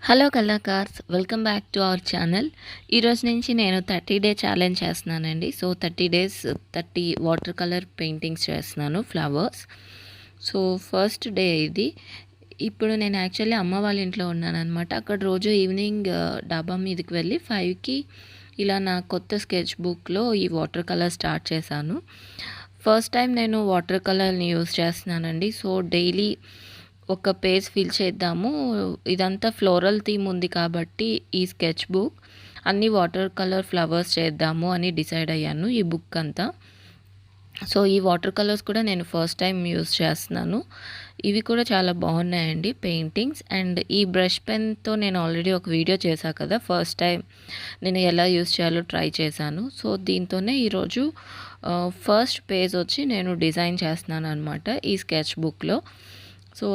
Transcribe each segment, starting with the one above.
Hello కళాకార్స్, welcome back to our channel. ఈరోజు నుంచి నేను 30 డే ఛాలెంజ్ చేస్తున్నానండి. So 30 days 30 water colour paintings చేస్తున్నాను, ఫ్లవర్స్. సో ఫస్ట్ డే ఇది. ఇప్పుడు నేను యాక్చువల్లీ అమ్మ వాళ్ళ ఇంట్లో ఉన్నానన్నమాట. అక్కడ రోజు ఈవినింగ్ డాబా మీదకి వెళ్ళి 5కి ఇలా నా కొత్త స్కెచ్ బుక్లో ఈ వాటర్ కలర్ స్టార్ట్ చేశాను. ఫస్ట్ టైం నేను వాటర్ కలర్ని యూస్ చేస్తున్నానండి. సో డైలీ ఒక పేజ్ ఫిల్ చేద్దాము. ఇదంతా ఫ్లోరల్ థీమ్ ఉంది కాబట్టి ఈ స్కెచ్ బుక్ అన్ని వాటర్ కలర్ ఫ్లవర్స్ చేద్దాము అని డిసైడ్ అయ్యాను ఈ బుక్ అంతా. సో ఈ వాటర్ కలర్స్ కూడా నేను ఫస్ట్ టైం యూస్ చేస్తున్నాను. ఇవి కూడా చాలా బాగున్నాయండి పెయింటింగ్స్. అండ్ ఈ బ్రష్ పెన్తో నేను ఆల్రెడీ ఒక వీడియో చేశాను కదా, ఫస్ట్ టైం నేను ఎలా యూస్ చేయాలో ట్రై చేశాను. సో దీంతోనే ఈరోజు ఫస్ట్ పేజ్ వచ్చి నేను డిజైన్ చేస్తున్నాను అనమాట ఈ స్కెచ్ బుక్లో. సో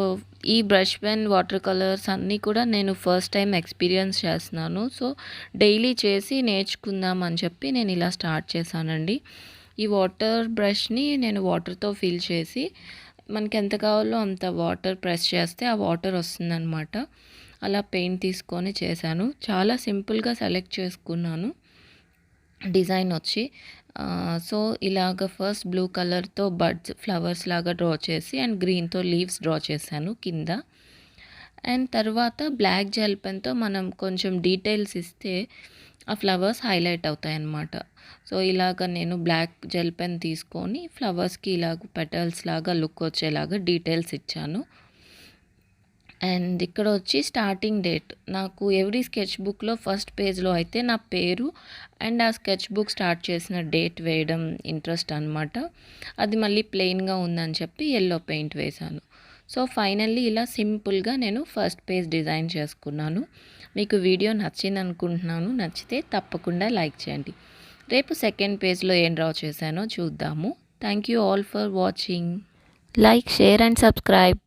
ఈ బ్రష్ పెన్ వాటర్ కలర్స్ అన్నీ కూడా నేను ఫస్ట్ టైం ఎక్స్పీరియన్స్ చేస్తున్నాను. సో డైలీ చేసి నేర్చుకుందాం అని చెప్పి నేను ఇలా స్టార్ట్ చేశానండి. ఈ వాటర్ బ్రష్ని నేను వాటర్తో ఫిల్ చేసి మనకి ఎంత కావాలో అంత వాటర్ ప్రెస్ చేస్తే ఆ వాటర్ వస్తుందన్నమాట. అలా పెయింట్ తీసుకొని చేశాను. చాలా సింపుల్గా సెలెక్ట్ చేసుకున్నాను డిజైన్ వచ్చి. సో ఇలాగ ఫస్ట్ బ్లూ కలర్తో బడ్స్ ఫ్లవర్స్ లాగా డ్రా చేసి అండ్ గ్రీన్తో లీవ్స్ డ్రా చేశాను కింద. అండ్ తర్వాత బ్లాక్ జెల్ పెన్తో మనం కొంచెం డీటెయిల్స్ ఇస్తే ఆ ఫ్లవర్స్ హైలైట్ అవుతాయి అన్నమాట. సో ఇలాగ నేను బ్లాక్ జెల్ పెన్ తీసుకొని ఫ్లవర్స్కి ఇలాగ పెటల్స్ లాగా లుక్ వచ్చేలాగా డీటెయిల్స్ ఇచ్చాను. అండ్ ఇక్కడ వచ్చి స్టార్టింగ్ డేట్ నాకు ఎవ్రీ స్కెచ్ బుక్లో ఫస్ట్ పేజ్లో అయితే నా పేరు అండ్ ఆ స్కెచ్ బుక్ స్టార్ట్ చేసిన డేట్ వేయడం ఇంట్రెస్ట్ అనమాట. అది మళ్ళీ ప్లెయిన్గా ఉందని చెప్పి ఎల్లో పెయింట్ వేశాను. సో ఫైనల్లీ ఇలా సింపుల్గా నేను ఫస్ట్ పేజ్ డిజైన్ చేసుకున్నాను. మీకు వీడియో నచ్చింది అనుకుంటున్నాను. నచ్చితే తప్పకుండా లైక్ చేయండి. రేపు సెకండ్ పేజ్లో ఏం డ్రా చేశానో చూద్దాము. Thank you all for watching. Like, share and subscribe.